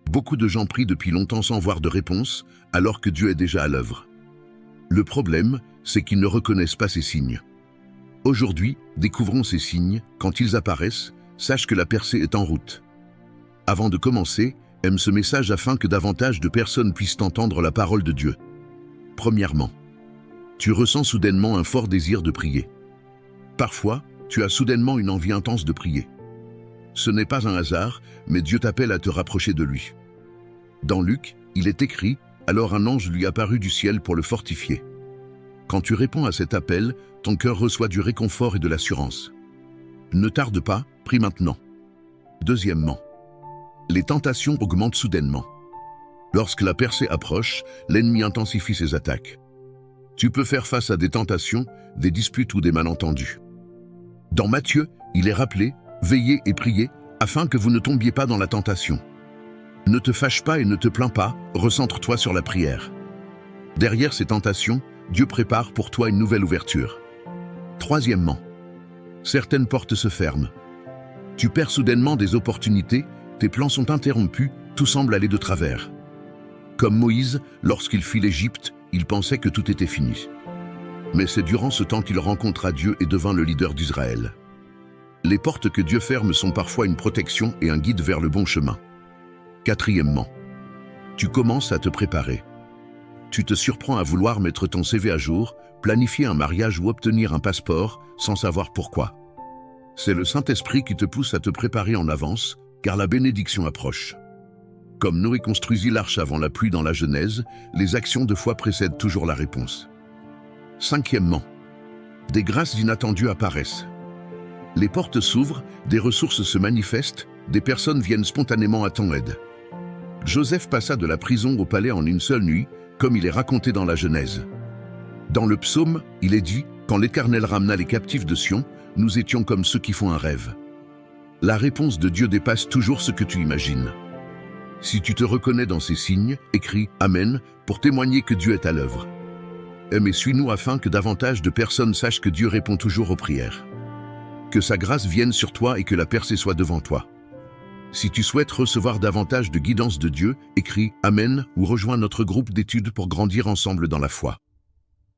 Beaucoup de gens prient depuis longtemps sans voir de réponse, alors que Dieu est déjà à l'œuvre. Le problème, c'est qu'ils ne reconnaissent pas ces signes. Aujourd'hui, découvrons ces signes. Quand ils apparaissent, sache que la percée est en route. Avant de commencer, aime ce message afin que davantage de personnes puissent entendre la parole de Dieu. Premièrement, tu ressens soudainement un fort désir de prier. Parfois, tu as soudainement une envie intense de prier. Ce n'est pas un hasard, mais Dieu t'appelle à te rapprocher de lui. Dans Luc, il est écrit, « Alors un ange lui apparut du ciel pour le fortifier ». Quand tu réponds à cet appel, ton cœur reçoit du réconfort et de l'assurance. Ne tarde pas, prie maintenant. Deuxièmement, les tentations augmentent soudainement. Lorsque la percée approche, l'ennemi intensifie ses attaques. Tu peux faire face à des tentations, des disputes ou des malentendus. Dans Matthieu, il est rappelé, « Veillez et priez, afin que vous ne tombiez pas dans la tentation. » Ne te fâche pas et ne te plains pas, recentre-toi sur la prière. Derrière ces tentations, Dieu prépare pour toi une nouvelle ouverture. Troisièmement, certaines portes se ferment. Tu perds soudainement des opportunités, tes plans sont interrompus, tout semble aller de travers. Comme Moïse, lorsqu'il fuit l'Égypte, il pensait que tout était fini. Mais c'est durant ce temps qu'il rencontra Dieu et devint le leader d'Israël. Les portes que Dieu ferme sont parfois une protection et un guide vers le bon chemin. Quatrièmement, tu commences à te préparer. Tu te surprends à vouloir mettre ton CV à jour, planifier un mariage ou obtenir un passeport sans savoir pourquoi. C'est le Saint-Esprit qui te pousse à te préparer en avance, car la bénédiction approche. Comme Noé construisit l'arche avant la pluie dans la Genèse, les actions de foi précèdent toujours la réponse. Cinquièmement, des grâces inattendues apparaissent. Les portes s'ouvrent, des ressources se manifestent, des personnes viennent spontanément à ton aide. Joseph passa de la prison au palais en une seule nuit, comme il est raconté dans la Genèse. Dans le psaume, il est dit, « Quand l'Éternel ramena les captifs de Sion, nous étions comme ceux qui font un rêve. » La réponse de Dieu dépasse toujours ce que tu imagines. Si tu te reconnais dans ces signes, écris « Amen » pour témoigner que Dieu est à l'œuvre. Aime et suis-nous afin que davantage de personnes sachent que Dieu répond toujours aux prières. Que sa grâce vienne sur toi et que la percée soit devant toi. Si tu souhaites recevoir davantage de guidance de Dieu, écris « Amen » ou rejoins notre groupe d'études pour grandir ensemble dans la foi.